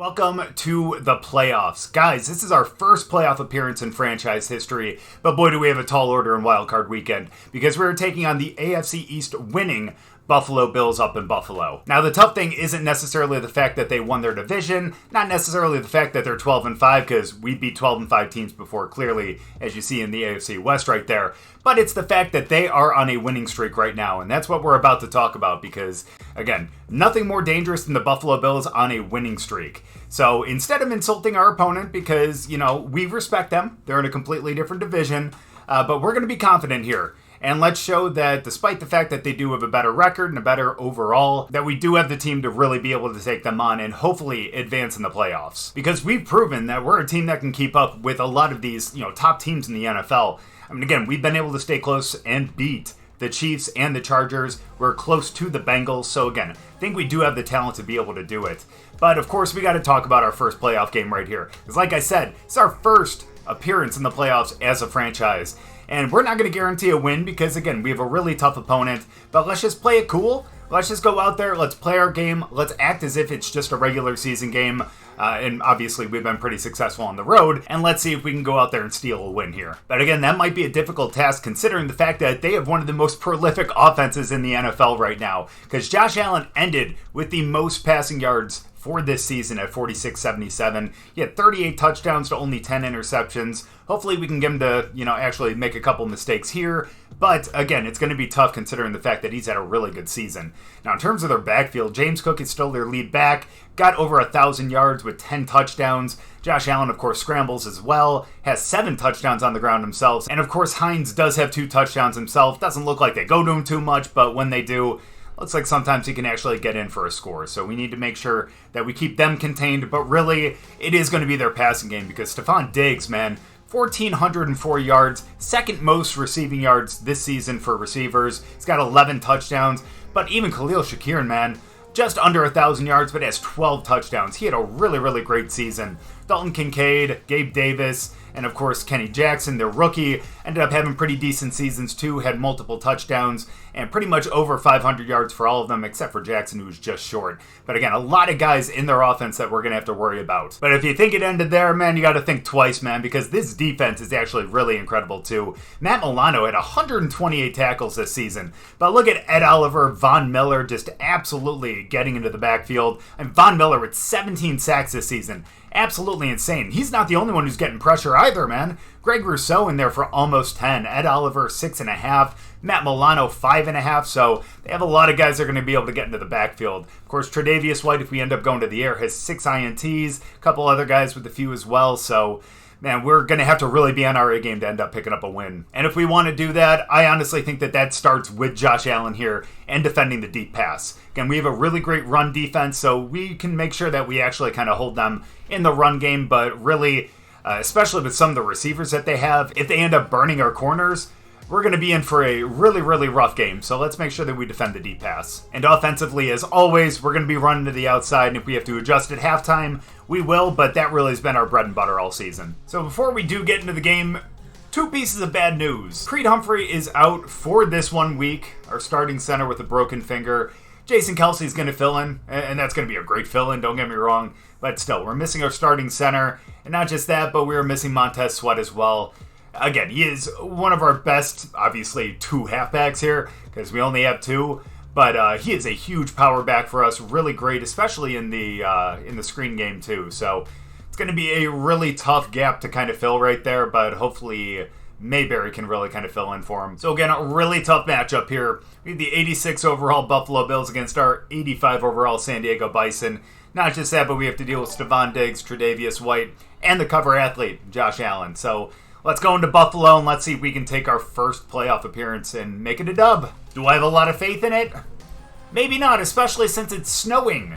Welcome to the playoffs. Guys, this is our first playoff appearance in franchise history, but boy do we have a tall order in wildcard weekend because we're taking on the AFC East winning Buffalo Bills up in Buffalo. Now, the tough thing isn't necessarily the fact that they won their division, not necessarily the fact that they're 12-5, because we beat 12-5 teams before, clearly, as you see in the AFC West right there, but it's the fact that they are on a winning streak right now, and that's what we're about to talk about because, again, nothing more dangerous than the Buffalo Bills on a winning streak. So instead of insulting our opponent, because, we respect them, they're in a completely different division, but we're going to be confident here. And let's show that despite the fact that they do have a better record and a better overall, that we do have the team to really be able to take them on and hopefully advance in the playoffs. Because we've proven that we're a team that can keep up with a lot of these, top teams in the NFL. I mean, again, we've been able to stay close and beat the Chiefs and the Chargers. We're close to the Bengals. So again, I think we do have the talent to be able to do it. But of course, we got to talk about our first playoff game right here. Because like I said, it's our first appearance in the playoffs as a franchise. And we're not going to guarantee a win because, again, we have a really tough opponent. But let's just play it cool. Let's just go out there. Let's play our game. Let's act as if it's just a regular season game. And obviously, we've been pretty successful on the road. And let's see if we can go out there and steal a win here. But again, that might be a difficult task considering the fact that they have one of the most prolific offenses in the NFL right now. Because Josh Allen ended with the most passing yards for this season at 46-77. He had 38 touchdowns to only 10 interceptions. Hopefully we can get him to, actually make a couple mistakes here. But again, it's going to be tough considering the fact that he's had a really good season. Now, in terms of their backfield, James Cook is still their lead back. Got over 1,000 yards with 10 touchdowns. Josh Allen, of course, scrambles as well. Has 7 touchdowns on the ground himself. And of course, Hines does have 2 touchdowns himself. Doesn't look like they go to him too much, but when they do, looks like sometimes he can actually get in for a score. So we need to make sure that we keep them contained. But really, it is going to be their passing game because Stephon Diggs, man, 1,404 yards, second most receiving yards this season for receivers. He's got 11 touchdowns. But even Khalil Shakir, man, just under 1,000 yards, but has 12 touchdowns. He had a really, really great season. Dalton Kincaid, Gabe Davis, and of course Kenny Jackson, their rookie, ended up having pretty decent seasons too, had multiple touchdowns, and pretty much over 500 yards for all of them, except for Jackson, who was just short. But again, a lot of guys in their offense that we're going to have to worry about. But if you think it ended there, man, you got to think twice, man, because this defense is actually really incredible too. Matt Milano had 128 tackles this season. But look at Ed Oliver, Von Miller just absolutely getting into the backfield. And Von Miller with 17 sacks this season. Absolutely insane. He's not the only one who's getting pressure either, man. Greg Rousseau in there for almost 10. Ed Oliver, 6.5. Matt Milano, 5.5. So they have a lot of guys that are going to be able to get into the backfield. Of course, Tre'Davious White, if we end up going to the air, has 6 INTs. A couple other guys with a few as well. So, man, we're going to have to really be on our A game to end up picking up a win. And if we want to do that, I honestly think that starts with Josh Allen here and defending the deep pass. Again, we have a really great run defense, so we can make sure that we actually kind of hold them in the run game, but really, especially with some of the receivers that they have, if they end up burning our corners, we're going to be in for a really, really rough game. So let's make sure that we defend the deep pass. And offensively, as always, we're going to be running to the outside. And if we have to adjust at halftime, we will. But that really has been our bread and butter all season. So before we do get into the game, 2 pieces of bad news. Creed Humphrey is out for this 1 week. Our starting center with a broken finger. Jason Kelsey's going to fill in. And that's going to be a great fill in, don't get me wrong. But still, we're missing our starting center. And not just that, but we're missing Montez Sweat as well. Again, he is one of our best, obviously, 2 halfbacks here, because we only have 2. But he is a huge power back for us, really great, especially in the screen game too. So it's going to be a really tough gap to kind of fill right there, but hopefully Mayberry can really kind of fill in for him. So again, a really tough matchup here. We have the 86 overall Buffalo Bills against our 85 overall San Diego Bison. Not just that, but we have to deal with Stephon Diggs, Tre'Davious White, and the cover athlete, Josh Allen. So let's go into Buffalo and let's see if we can take our first playoff appearance and make it a dub. Do I have a lot of faith in it? Maybe not, especially since it's snowing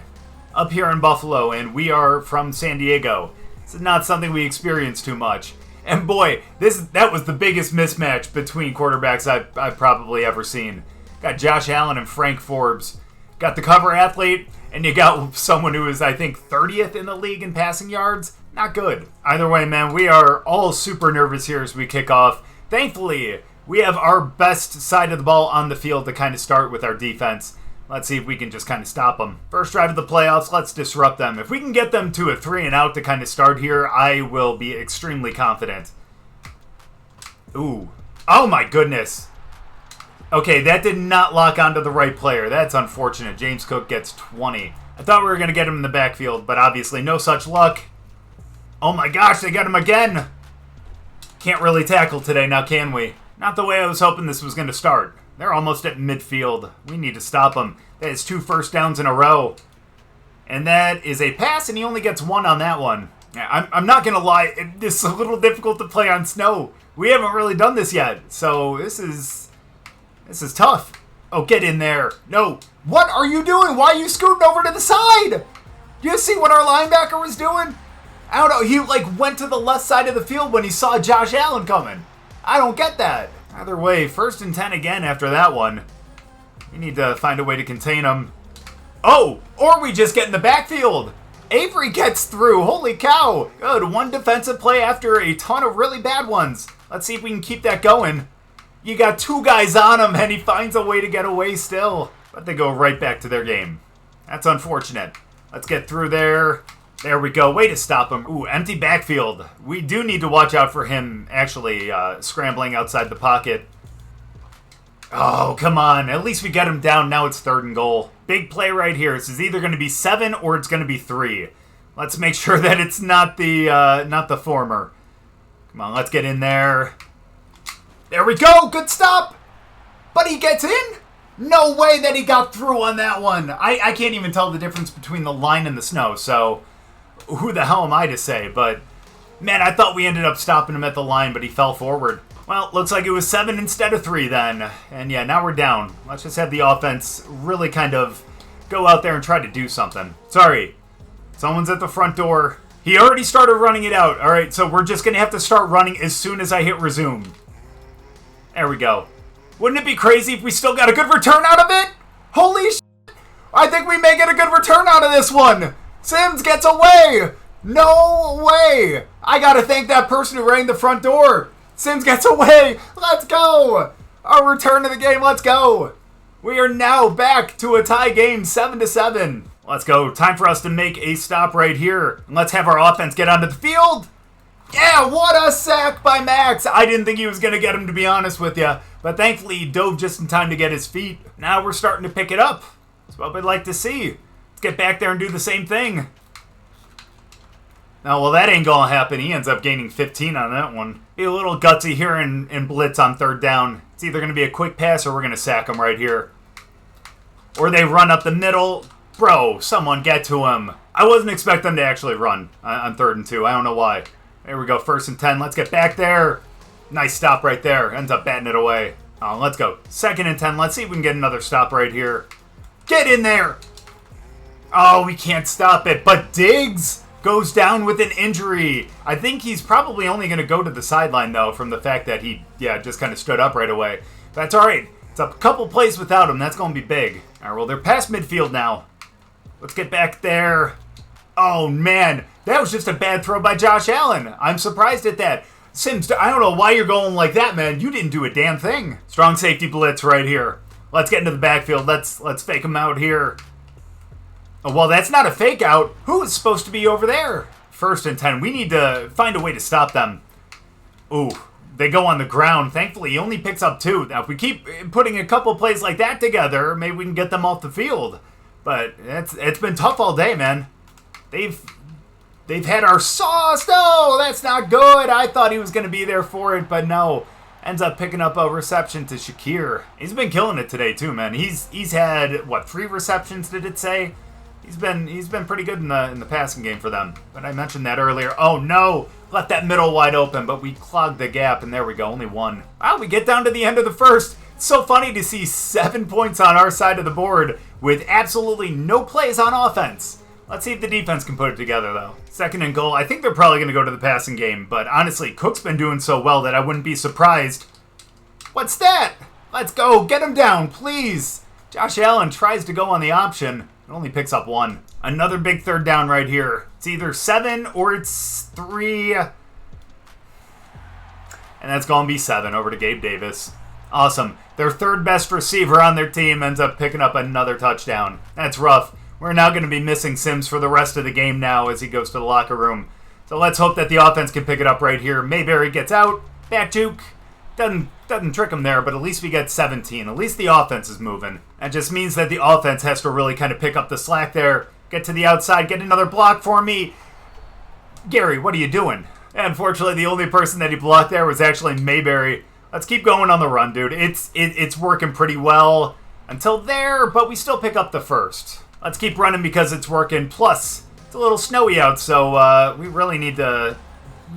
up here in Buffalo and we are from San Diego. It's not something we experience too much. And boy, that was the biggest mismatch between quarterbacks I've probably ever seen. Got Josh Allen and Frank Forbes. Got the cover athlete, and you got someone who is, I think, 30th in the league in passing yards. Not good. Either way, man, we are all super nervous here as we kick off. Thankfully, we have our best side of the ball on the field to kind of start with our defense. Let's see if we can just kind of stop them. First drive of the playoffs, let's disrupt them. If we can get them to a 3-and-out to kind of start here, I will be extremely confident. Ooh. Oh my goodness. Okay, that did not lock onto the right player. That's unfortunate. James Cook gets 20. I thought we were going to get him in the backfield, but obviously no such luck. Oh my gosh, they got him again. Can't really tackle today now, can we? Not the way I was hoping this was going to start. They're almost at midfield. We need to stop them. That is 2 first downs in a row. And that is a pass, and he only gets 1 on that one. I'm not going to lie. It's a little difficult to play on snow. We haven't really done this yet, so this is tough. Oh, get in there. No. What are you doing? Why are you scooting over to the side? Do you see what our linebacker was doing? I don't know. He, went to the left side of the field when he saw Josh Allen coming. I don't get that. Either way, 1st and 10 again after that one. We need to find a way to contain him. Oh, or we just get in the backfield. Avery gets through. Holy cow. Good. 1 defensive play after a ton of really bad ones. Let's see if we can keep that going. You got 2 guys on him, and he finds a way to get away still. But they go right back to their game. That's unfortunate. Let's get through there. There we go. Way to stop him. Ooh, empty backfield. We do need to watch out for him actually scrambling outside the pocket. Oh, come on. At least we get him down. Now it's 3rd and goal. Big play right here. This is either going to be 7 or it's going to be 3. Let's make sure that it's not the former. Come on, let's get in there. There we go. Good stop. But he gets in? No way that he got through on that one. I can't even tell the difference between the line and the snow, so who the hell am I to say? But, man, I thought we ended up stopping him at the line, but he fell forward. Well, looks like it was 7 instead of 3 then. And, yeah, now we're down. Let's just have the offense really kind of go out there and try to do something. Sorry. Someone's at the front door. He already started running it out. All right, so we're just going to have to start running as soon as I hit resume. There we go. Wouldn't it be crazy if we still got a good return out of it? Holy shit. I think we may get a good return out of this one. Sims gets away. No way. I got to thank that person who rang the front door. Sims gets away. Let's go. Our return to the game. Let's go. We are now back to a tie game, 7-7. Let's go. Time for us to make a stop right here. And let's have our offense get onto the field. Yeah, what a sack by Max. I didn't think he was going to get him, to be honest with you. But thankfully, he dove just in time to get his feet. Now we're starting to pick it up. That's what we'd like to see. Let's get back there and do the same thing. Oh, well, that ain't going to happen. He ends up gaining 15 on that one. Be a little gutsy here in blitz on 3rd down. It's either going to be a quick pass or we're going to sack him right here. Or they run up the middle. Bro, someone get to him. I wasn't expecting them to actually run on 3rd and 2. I don't know why. There we go, 1st and 10. Let's get back there. Nice stop right there. Ends up batting it away. Let's go. 2nd and 10. Let's see if we can get another stop right here. Get in there. Oh, we can't stop it. But Diggs goes down with an injury. I think he's probably only going to go to the sideline, though, from the fact that he, just kind of stood up right away. That's all right. It's a couple plays without him. That's going to be big. All right, well, they're past midfield now. Let's get back there. Oh, man. That was just a bad throw by Josh Allen. I'm surprised at that. Sims, I don't know why you're going like that, man. You didn't do a damn thing. Strong safety blitz right here. Let's get into the backfield. Let's fake him out here. Oh, well, that's not a fake out. Who is supposed to be over there? 1st and 10. We need to find a way to stop them. Ooh, they go on the ground. Thankfully, he only picks up 2. Now, if we keep putting a couple plays like that together, maybe we can get them off the field. But it's been tough all day, man. They've had our sauce. No, that's not good. I thought he was going to be there for it, but no. Ends up picking up a reception to Shakir. He's been killing it today too, man. He's had, what, 3 receptions, did it say? He's been pretty good in the passing game for them. But I mentioned that earlier. Oh, no. Left that middle wide open, but we clogged the gap, and there we go. Only 1. Wow, we get down to the end of the 1st. It's so funny to see 7 points on our side of the board with absolutely no plays on offense. Let's see if the defense can put it together, though. 2nd and goal. I think they're probably going to go to the passing game, but honestly, Cook's been doing so well that I wouldn't be surprised. What's that? Let's go. Get him down, please. Josh Allen tries to go on the option. It only picks up 1. Another big 3rd down right here. It's either 7 or it's 3. And that's going to be 7 over to Gabe Davis. Awesome. Their third best receiver on their team ends up picking up another touchdown. That's rough. We're now going to be missing Sims for the rest of the game now as he goes to the locker room. So let's hope that the offense can pick it up right here. Mayberry gets out. Back juke. Doesn't trick him there, but at least we get 17. At least the offense is moving. That just means that the offense has to really kind of pick up the slack there. Get to the outside. Get another block for me. Gary, what are you doing? Unfortunately, the only person that he blocked there was actually Mayberry. Let's keep going on the run, dude. It's working pretty well until there, but we still pick up the first. Let's keep running because it's working. Plus, it's a little snowy out, so we really need to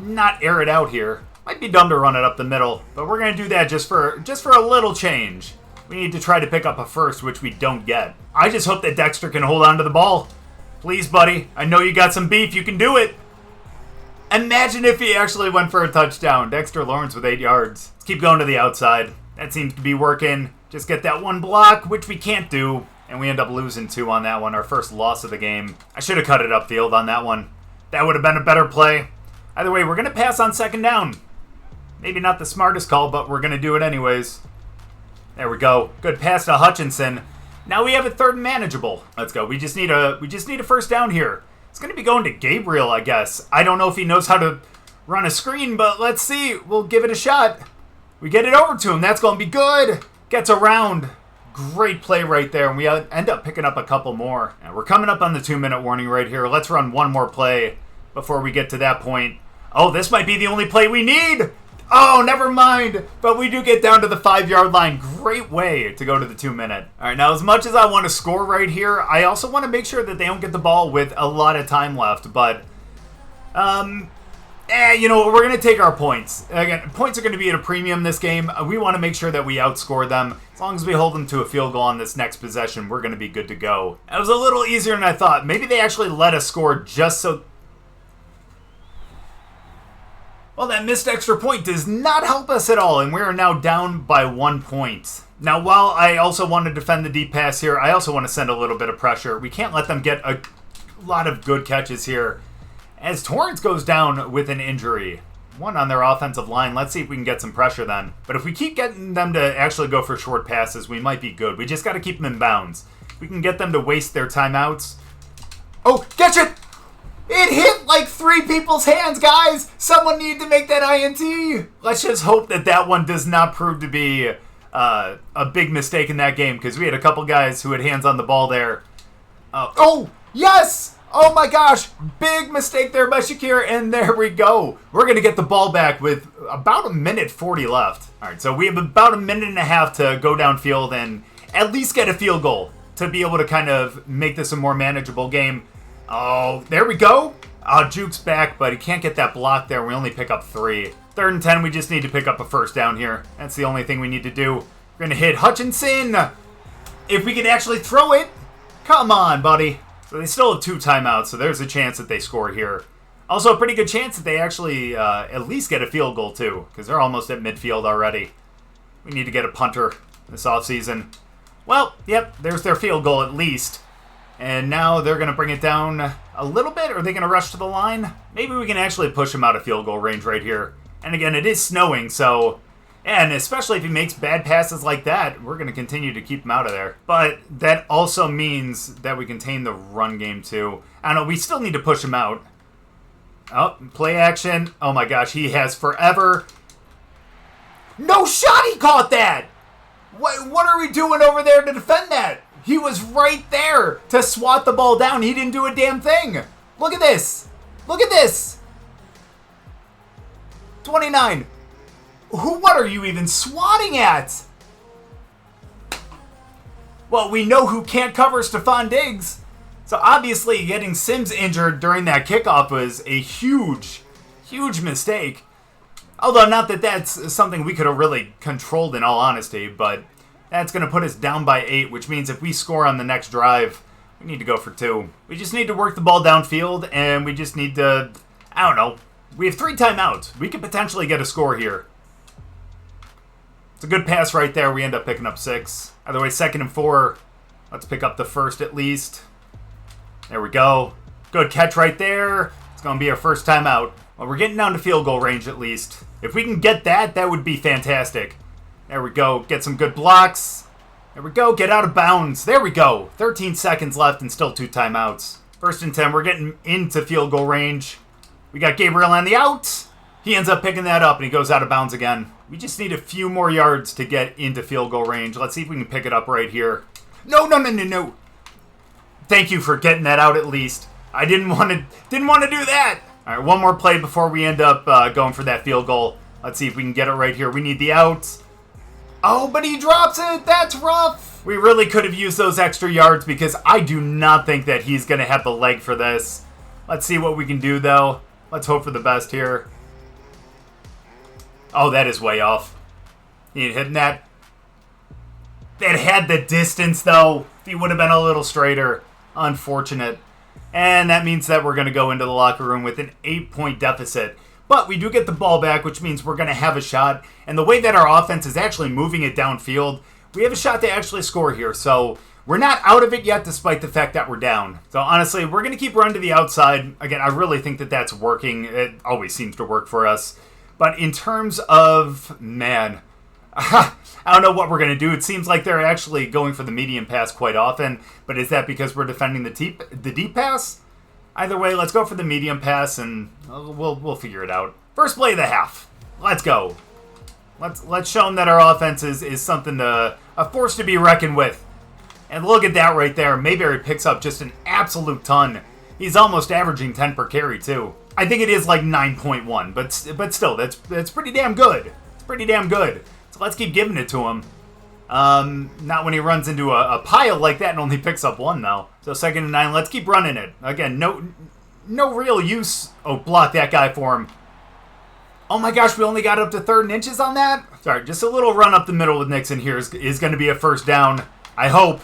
not air it out here. Might be dumb to run it up the middle, but we're going to do that just for a little change. We need to try to pick up a first, which we don't get. I just hope that Dexter can hold on to the ball. Please, buddy. I know you got some beef. You can do it. Imagine if he actually went for a touchdown. Dexter Lawrence with 8 yards. Let's keep going to the outside. That seems to be working. Just get that one block, which we can't do. And we end up losing 2 on that one, our first loss of the game. I should have cut it upfield on that one. That would have been a better play. Either way, we're going to pass on second down. Maybe not the smartest call, but we're going to do it anyways. There we go. Good pass to Hutchinson. Now we have a third and manageable. Let's go. We just need a first down here. It's going to be going to Gabriel, I guess. I don't know if he knows how to run a screen, but let's see. We'll give it a shot. We get it over to him. That's going to be good. Gets around. Great play right there. And we end up picking up a couple more. And we're coming up on the 2-minute warning right here. Let's run one more play before we get to that point. Oh, this might be the only play we need. Oh, never mind. But we do get down to the 5-yard line. Great way to go to the 2-minute. All right, now as much as I want to score right here, I also want to make sure that they don't get the ball with a lot of time left. But, you know, we're going to take our points. Again, points are going to be at a premium this game. We want to make sure that we outscore them. As long as we hold them to a field goal on this next possession, we're going to be good to go. It was a little easier than I thought. Maybe they actually let us score just so... Well, that missed extra point does not help us at all, and we are now down by 1 point. Now, while I also want to defend the deep pass here, I also want to send a little bit of pressure. We can't let them get a lot of good catches here. As Torrance goes down with an injury, one on their offensive line, let's see if we can get some pressure then. But if we keep getting them to actually go for short passes, we might be good. We just got to keep them in bounds. We can get them to waste their timeouts. Oh, catch it! It hit like 3 people's hands, guys! Someone needed to make that INT! Let's just hope that that one does not prove to be a big mistake in that game, because we had a couple guys who had hands on the ball there. Oh, yes! Oh my gosh! Big mistake there by Shakir, and there we go. We're going to get the ball back with about 1:40 left. Alright, so we have about 1.5 minutes to go downfield and at least get a field goal to be able to kind of make this a more manageable game. Oh, there we go. Juke's back, but he can't get that block there. We only pick up 3. 3rd and 10, we just need to pick up a first down here. That's the only thing we need to do. We're going to hit Hutchinson. If we can actually throw it. Come on, buddy. So they still have 2 timeouts, so there's a chance that they score here. Also, a pretty good chance that they actually at least get a field goal, too, because they're almost at midfield already. We need to get a punter this offseason. Well, yep, there's their field goal at least. And now they're going to bring it down a little bit. Are they going to rush to the line? Maybe we can actually push him out of field goal range right here. And again, it is snowing, so... And especially if he makes bad passes like that, we're going to continue to keep him out of there. But that also means that we contain the run game, too. I don't know, we still need to push him out. Oh, play action. Oh my gosh, he has forever... No shot, he caught that! What are we doing over there to defend that? He was right there to swat the ball down. He didn't do a damn thing. Look at this. Look at this. 29. What are you even swatting at? Well, we know who can't cover Stephon Diggs. So obviously getting Sims injured during that kickoff was a huge, huge mistake. Although not that that's something we could have really controlled in all honesty, but... That's going to put us down by 8, which means if we score on the next drive, we need to go for 2. We just need to work the ball downfield, and we just need to, I don't know. We have 3 timeouts. We could potentially get a score here. It's a good pass right there. We end up picking up 6. Either way, 2nd and 4. Let's pick up the first at least. There we go. Good catch right there. It's going to be our first timeout. Well, we're getting down to field goal range at least. If we can get that, that would be fantastic. There we go. Get some good blocks. There we go. Get out of bounds. There we go. 13 seconds left and still 2 timeouts. 1st and 10. We're getting into field goal range. We got Gabriel on the out. He ends up picking that up and he goes out of bounds again. We just need a few more yards to get into field goal range. Let's see if we can pick it up right here. No. Thank you for getting that out at least. I didn't want to do that. All right, one more play before we end up going for that field goal. Let's see if we can get it right here. We need the out. Oh, but he drops it. That's rough. We really could have used those extra yards because I do not think that he's going to have the leg for this. Let's see what we can do, though. Let's hope for the best here. Oh, that is way off. He ain't hitting that. That had the distance, though. If he would have been a little straighter. Unfortunate. And that means that we're going to go into the locker room with an 8-point deficit. But we do get the ball back, which means we're going to have a shot. And the way that our offense is actually moving it downfield, we have a shot to actually score here. So we're not out of it yet, despite the fact that we're down. So honestly, we're going to keep running to the outside. Again, I really think that that's working. It always seems to work for us. But in terms of, man, I don't know what we're going to do. It seems like they're actually going for the medium pass quite often. But is that because we're defending the deep pass? Either way, let's go for the medium pass, and we'll figure it out. First play of the half. Let's go. Let's show them that our offense is something a force to be reckoned with. And look at that right there. Mayberry picks up just an absolute ton. He's almost averaging 10 per carry, too. I think it is like 9.1, but still, that's pretty damn good. It's pretty damn good. So let's keep giving it to him. Not when he runs into a pile like that and only picks up 1, though. So 2nd and 9, let's keep running it. Again, no real use. Oh, block that guy for him. Oh my gosh, we only got up to 3rd and inches on that? Sorry, just a little run up the middle with Nixon here is going to be a first down. I hope.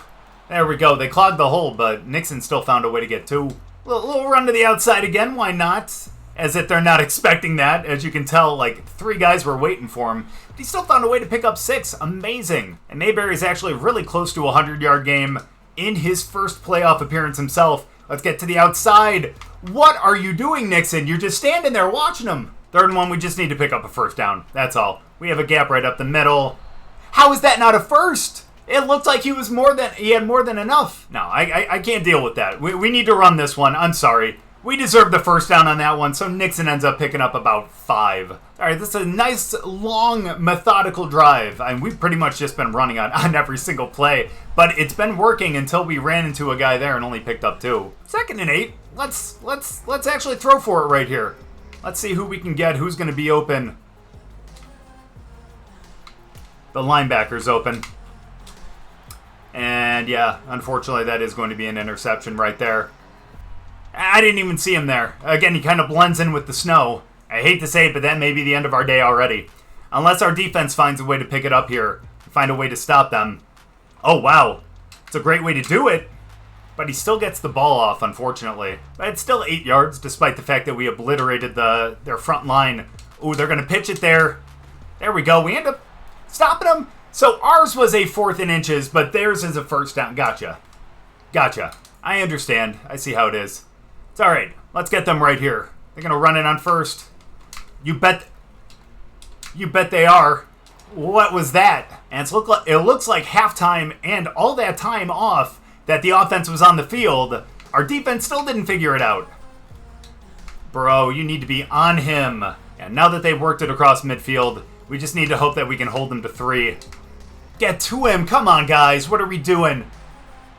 There we go. They clogged the hole, but Nixon still found a way to get 2. Little run to the outside again. Why not? As if they're not expecting that. As you can tell, like 3 guys were waiting for him. But he still found a way to pick up 6. Amazing. And Mayberry's actually really close to a 100-yard game in his first playoff appearance himself. Let's get to the outside. What are you doing, Nixon? You're just standing there watching him. 3rd and 1, we just need to pick up a first down. That's all. We have a gap right up the middle. How is that not a first? It looked like he had more than enough. No, I can't deal with that. We need to run this one. I'm sorry. We deserved the first down on that one, so Nixon ends up picking up about 5. All right, this is a nice, long, methodical drive. I mean, we've pretty much just been running on every single play, but it's been working until we ran into a guy there and only picked up 2. 2nd and 8. Let's actually throw for it right here. Let's see who we can get, who's going to be open. The linebacker's open. And yeah, unfortunately that is going to be an interception right there. I didn't even see him there. Again, he kind of blends in with the snow. I hate to say it, but that may be the end of our day already. Unless our defense finds a way to pick it up here. Find a way to stop them. Oh, wow. It's a great way to do it. But he still gets the ball off, unfortunately. But it's still 8 yards, despite the fact that we obliterated their front line. Ooh, they're going to pitch it there. There we go. We end up stopping them. So ours was a 4th and inches, but theirs is a first down. Gotcha. I understand. I see how it is. It's all right. Let's get them right here. They're going to run it on first. You bet they are. What was that? And it looks like halftime and all that time off that the offense was on the field, our defense still didn't figure it out. Bro, you need to be on him. And now that they've worked it across midfield, we just need to hope that we can hold them to 3. Get to him. Come on, guys. What are we doing?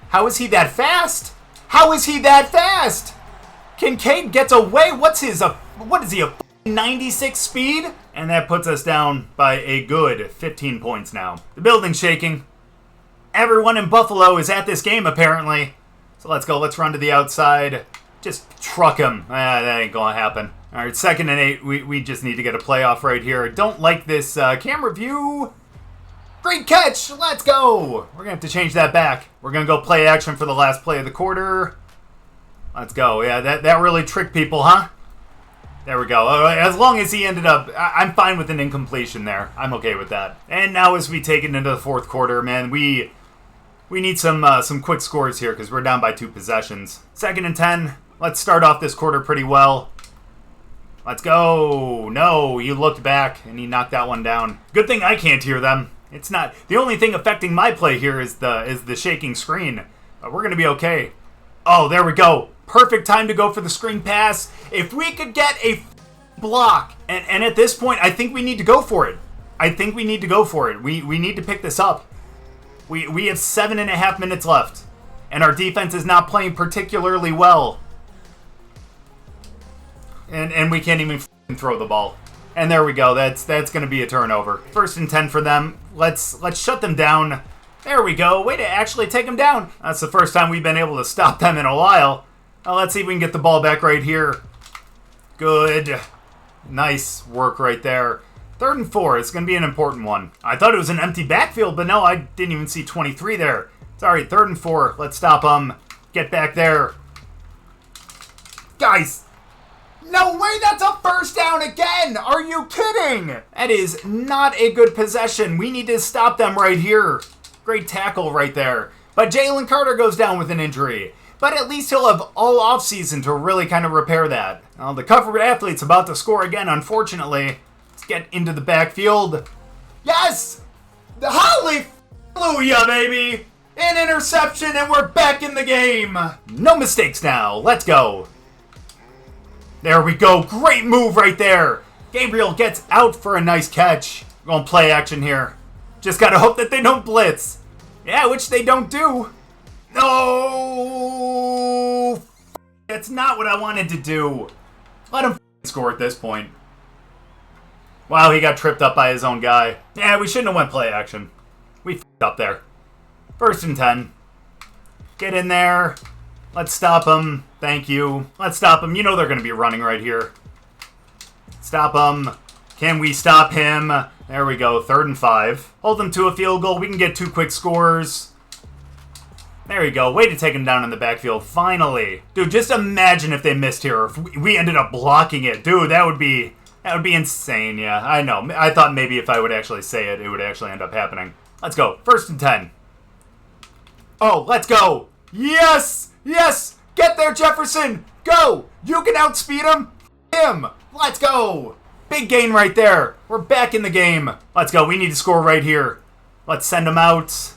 How is he that fast? Kincaid gets away. What is he, a 96 speed? And that puts us down by a good 15 points now. The building's shaking. Everyone in Buffalo is at this game, apparently. So let's go. Let's run to the outside. Just truck him. That ain't going to happen. All right, 2nd and 8. We just need to get a playoff right here. Don't like this camera view. Great catch. Let's go. We're going to have to change that back. We're going to go play action for the last play of the quarter. Let's go. Yeah, that really tricked people, huh? There we go. As long as he ended up, I'm fine with an incompletion there. I'm okay with that. And now as we take it into the 4th quarter, man, we need some quick scores here because we're down by 2 possessions. 2nd and 10. Let's start off this quarter pretty well. Let's go. No, you looked back and he knocked that one down. Good thing I can't hear them. It's not. The only thing affecting my play here is the shaking screen. We're going to be okay. Oh, there we go. Perfect time to go for the screen pass. If we could get a block, and at this point, I think we need to go for it. We need to pick this up. We have 7.5 minutes left, and our defense is not playing particularly well. And we can't even throw the ball. And there we go. That's going to be a turnover. 1st and 10 for them. Let's shut them down. There we go. Way to actually take them down. That's the first time we've been able to stop them in a while. Now let's see if we can get the ball back right here. Good. Nice work right there. 3rd and 4. It's going to be an important one. I thought it was an empty backfield, but no, I didn't even see 23 there. Sorry, 3rd and 4. Let's stop them. Get back there. Guys. No way, that's a 1st down again! Are you kidding? That is not a good possession. We need to stop them right here. Great tackle right there. But Jalen Carter goes down with an injury. But at least he'll have all offseason to really kind of repair that. Well, the covered athlete's about to score again, unfortunately. Let's get into the backfield. Yes! Hallelujah, baby! An interception, and we're back in the game. No mistakes now. Let's go. There we go. Great move right there. Gabriel gets out for a nice catch. We're going to play action here. Just got to hope that they don't blitz. Yeah, which they don't do. No! That's not what I wanted to do. Let him score at this point. Wow, he got tripped up by his own guy. Yeah, we shouldn't have went play action. We up there. 1st and 10. Get in there. Let's stop him. Thank you. Let's stop him. You know they're going to be running right here. Stop him. Can we stop him? There we go. 3rd and 5. Hold them to a field goal. We can get 2 quick scores. There you go. Way to take him down in the backfield. Finally. Dude, just imagine if they missed here. If we ended up blocking it. Dude, that would be insane. Yeah, I know. I thought maybe if I would actually say it, it would actually end up happening. Let's go. 1st and 10. Oh, let's go. Yes! Yes! Get there, Jefferson! Go! You can outspeed him! Let's go! Big gain right there. We're back in the game. Let's go. We need to score right here. Let's send him out.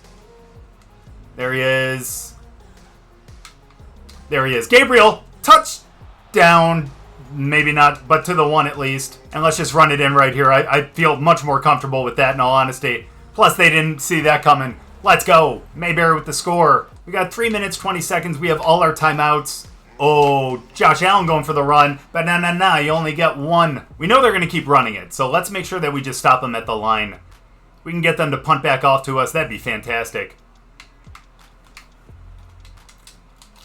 There he is. There he is. Gabriel! Touchdown! Maybe not, but to the 1 at least. And let's just run it in right here. I feel much more comfortable with that, in all honesty. Plus, they didn't see that coming. Let's go. Mayberry with the score. We got 3 minutes, 20 seconds. We have all our timeouts. Oh, Josh Allen going for the run. But nah, you only get 1. We know they're going to keep running it, so let's make sure that we just stop them at the line. We can get them to punt back off to us. That'd be fantastic.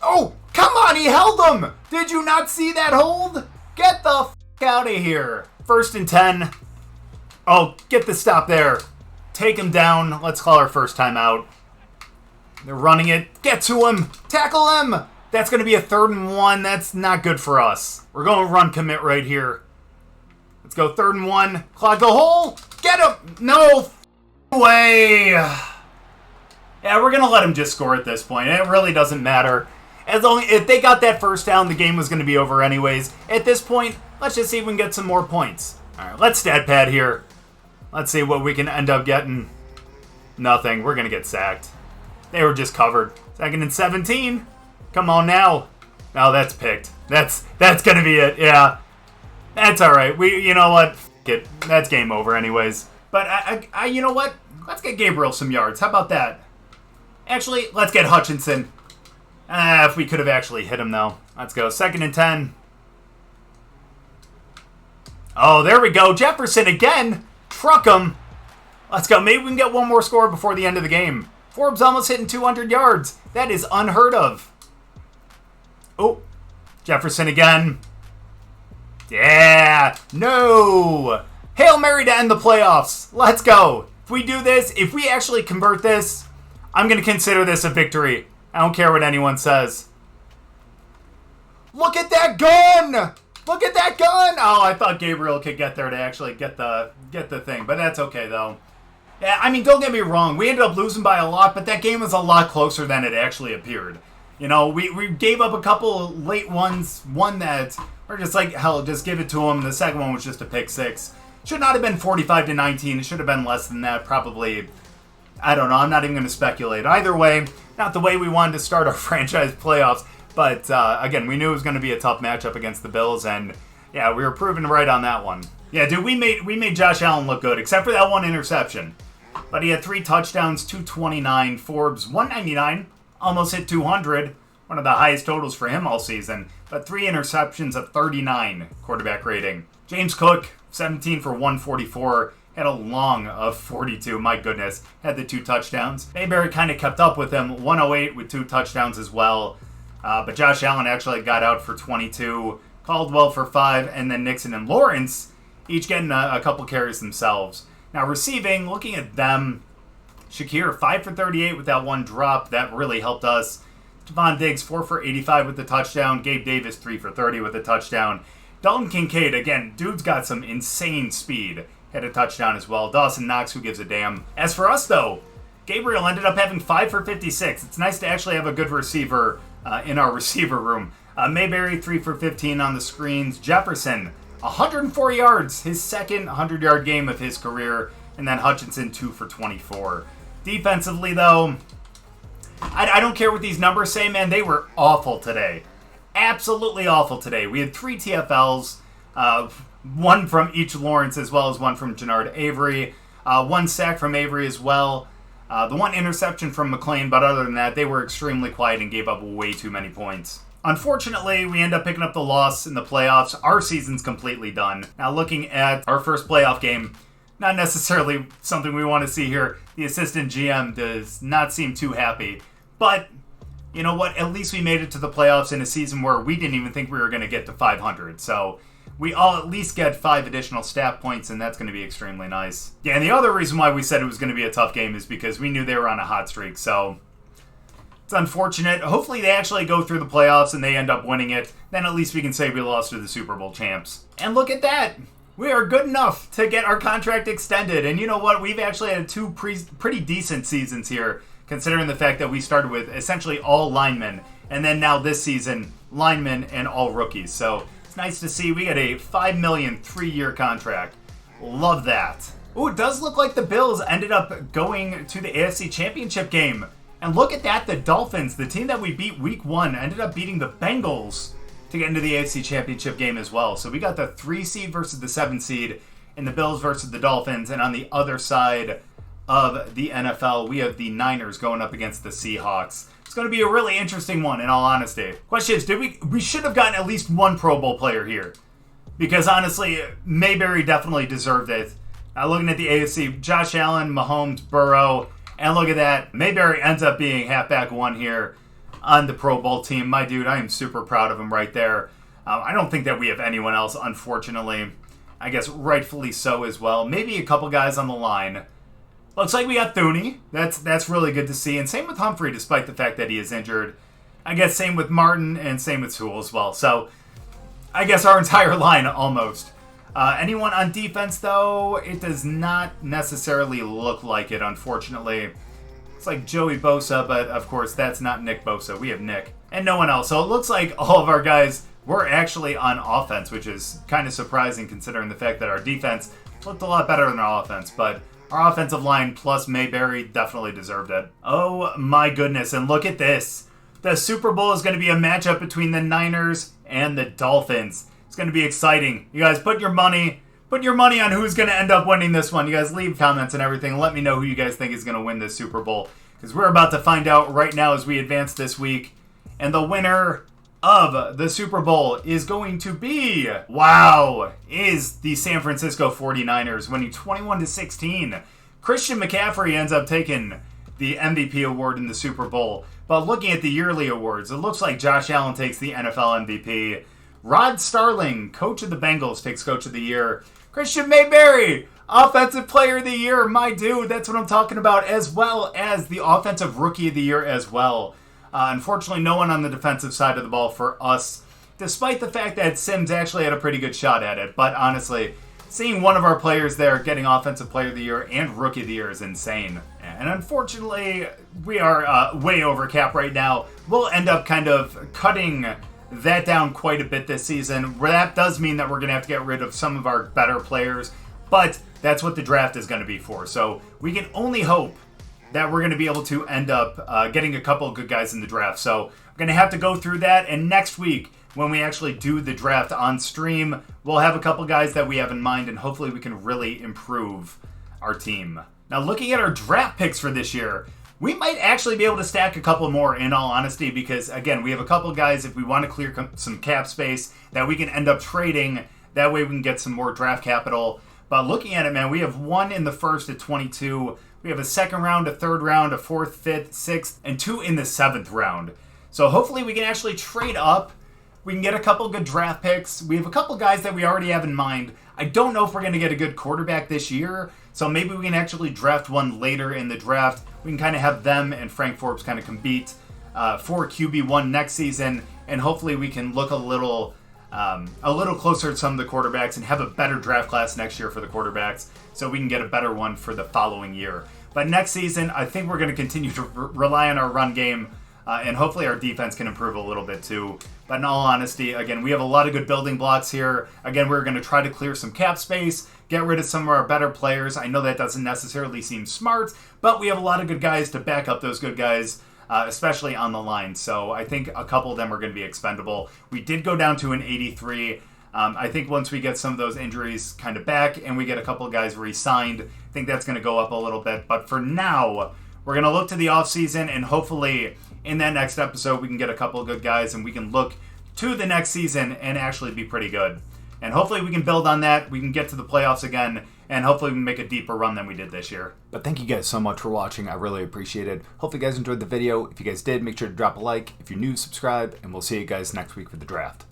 Oh, come on, he held him. Did you not see that hold? Get the f*** out of here. 1st and 10. Oh, get the stop there. Take him down. Let's call our first timeout. They're running it. Get to him. Tackle him. That's going to be a 3rd and 1. That's not good for us. We're going to run commit right here. Let's go 3rd and 1. Clog the hole. Get him. No way. Yeah, we're going to let him just score at this point. It really doesn't matter. As long if they got that 1st down, the game was going to be over anyways. At this point, let's just see if we can get some more points. All right, let's stat pad here. Let's see what we can end up getting. Nothing. We're going to get sacked. They were just covered. 2nd and 17. Come on now. No, that's picked. That's going to be it. Yeah. That's all right. You know what? F*** it. That's game over anyways. But I you know what? Let's get Gabriel some yards. How about that? Actually, let's get Hutchinson. If we could have actually hit him, though. Let's go. 2nd and 10. Oh, there we go. Jefferson again. Truck him. Let's go. Maybe we can get 1 more score before the end of the game. Forbes almost hitting 200 yards. That is unheard of. Oh, Jefferson again. Yeah. No. Hail Mary to end the playoffs. Let's go. If we do this, if we actually convert this, I'm going to consider this a victory. I don't care what anyone says. Look at that gun! Look at that gun! Oh, I thought Gabriel could get there to actually get the thing, but that's okay though. Yeah, I mean, don't get me wrong. We ended up losing by a lot, but that game was a lot closer than it actually appeared. You know, we gave up a couple late ones. One that we're just like, hell, just give it to him. The second one was just a pick 6. Should not have been 45-19. It should have been less than that. Probably, I don't know. I'm not even going to speculate. Either way, not the way we wanted to start our franchise playoffs. But again, we knew it was going to be a tough matchup against the Bills, and yeah, we were proven right on that one. Yeah, dude, we made Josh Allen look good, except for that one interception. But he had 3 touchdowns, 229, Forbes 199, almost hit 200, one of the highest totals for him all season. But 3 interceptions of 39 quarterback rating. James Cook, 17 for 144, had a long of 42, my goodness, had the 2 touchdowns. Mayberry kind of kept up with him, 108 with 2 touchdowns as well. But Josh Allen actually got out for 22, Caldwell for 5, and then Nixon and Lawrence each getting a couple carries themselves. Now receiving, looking at them, Shakir 5 for 38 with that 1 drop. That really helped us. Stephon Diggs 4 for 85 with the touchdown. Gabe Davis 3 for 30 with a touchdown. Dalton Kincaid, again, dude's got some insane speed. Had a touchdown as well. Dawson Knox, who gives a damn. As for us, though, Gabriel ended up having 5 for 56. It's nice to actually have a good receiver in our receiver room. Mayberry 3 for 15 on the screens. Jefferson 104 yards, his second 100-yard game of his career. And then Hutchinson 2 for 24. Defensively, though, I don't care what these numbers say, man. They were awful today. Absolutely awful today. We had 3 TFLs, 1 from each Lawrence as well as 1 from Jannard Avery. 1 sack from Avery as well. The 1 interception from McLean, but other than that, they were extremely quiet and gave up way too many points. Unfortunately, we end up picking up the loss in the playoffs. Our season's completely done. Now, looking at our first playoff game, not necessarily something we want to see here. The assistant GM does not seem too happy. But, you know what? At least we made it to the playoffs in a season where we didn't even think we were going to get to 500. So we all at least get 5 additional stat points, and that's going to be extremely nice. Yeah, and the other reason why we said it was going to be a tough game is because we knew they were on a hot streak. So it's unfortunate. Hopefully they actually go through the playoffs and they end up winning it. Then at least we can say we lost to the Super Bowl champs. And look at that. We are good enough to get our contract extended. And you know what? We've actually had 2 pretty decent seasons here, considering the fact that we started with essentially all linemen. And then now this season, linemen and all rookies. So it's nice to see we got a $5 million 3-year contract. Love that. Ooh, it does look like the Bills ended up going to the AFC Championship game. And look at that, the Dolphins, the team that we beat week 1, ended up beating the Bengals to get into the AFC Championship game as well. So we got the 3 seed versus the 7 seed, and the Bills versus the Dolphins. And on the other side of the NFL, we have the Niners going up against the Seahawks. It's going to be a really interesting one, in all honesty. Question is, we should have gotten at least 1 Pro Bowl player here. Because honestly, Mayberry definitely deserved it. Looking at the AFC, Josh Allen, Mahomes, Burrow, and look at that. Mayberry ends up being halfback 1 here on the Pro Bowl team. My dude, I am super proud of him right there. I don't think that we have anyone else, unfortunately. I guess rightfully so as well. Maybe a couple guys on the line. Looks like we got Thuney. That's really good to see. And same with Humphrey, despite the fact that he is injured. I guess same with Martin and same with Sewell as well. So I guess our entire line almost. Anyone on defense, though, it does not necessarily look like it, unfortunately. It's like Joey Bosa, but of course that's not Nick Bosa. We have Nick and no one else. So it looks like all of our guys were actually on offense, which is kind of surprising considering the fact that our defense looked a lot better than our offense. But our offensive line plus Mayberry definitely deserved it. Oh my goodness, and look at this. The Super Bowl is going to be a matchup between the Niners and the Dolphins. It's going to be exciting. You guys put your money on who's going to end up winning this one. You guys leave comments and everything. Let me know who you guys think is going to win this Super Bowl, because we're about to find out right now as we advance this week. And the winner of the Super Bowl is going to be, is the San Francisco 49ers, winning 21-16. Christian McCaffrey ends up taking the MVP award in the Super Bowl. But looking at the yearly awards, it looks like Josh Allen takes the NFL MVP. Rod Starling, coach of the Bengals, takes coach of the year. Christian Mayberry, offensive player of the year. My dude, that's what I'm talking about, as well as the offensive rookie of the year as well. Unfortunately, no one on the defensive side of the ball for us, despite the fact that Sims actually had a pretty good shot at it. But honestly, seeing one of our players there getting offensive player of the year and rookie of the year is insane. And unfortunately, we are way over cap right now. We'll end up kind of cutting that down quite a bit this season. That does mean that we're going to have to get rid of some of our better players, But that's what the draft is going to be for. So we can only hope that we're going to be able to end up getting a couple of good guys in the draft. So we're going to have to go through that. And next week, when we actually do the draft on stream, we'll have a couple guys that we have in mind, and hopefully we can really improve our team. Now, looking at our draft picks for this year, we might actually be able to stack a couple more, in all honesty, because, again, we have a couple guys, if we want to clear some cap space, that we can end up trading. That way we can get some more draft capital. But looking at it, man, we have one in the first at 22. We have a second round, a third round, a fourth, fifth, sixth, and two in the seventh round. So hopefully we can actually trade up. We can get a couple good draft picks. We have a couple guys that we already have in mind. I don't know if we're going to get a good quarterback this year, so maybe we can actually draft one later in the draft. We can kind of have them and Frank Forbes kind of compete for QB1 next season, and hopefully we can look a little closer at some of the quarterbacks and have a better draft class next year for the quarterbacks, so we can get a better one for the following year. But next season, I think we're going to continue to rely on our run game, and hopefully our defense can improve a little bit too. But in all honesty, again, we have a lot of good building blocks here. Again, we're going to try to clear some cap space, get rid of some of our better players. I know that doesn't necessarily seem smart, but we have a lot of good guys to back up those good guys, especially on the line. So I think a couple of them are going to be expendable. We did go down to an 83. I think once we get some of those injuries kind of back and we get a couple of guys re-signed, I think that's going to go up a little bit. But for now, we're going to look to the offseason, and hopefully in that next episode we can get a couple of good guys and we can look to the next season and actually be pretty good. And hopefully we can build on that. We can get to the playoffs again, and hopefully we can make a deeper run than we did this year. But thank you guys so much for watching. I really appreciate it. Hopefully you guys enjoyed the video. If you guys did, make sure to drop a like. If you're new, subscribe, and we'll see you guys next week for the draft.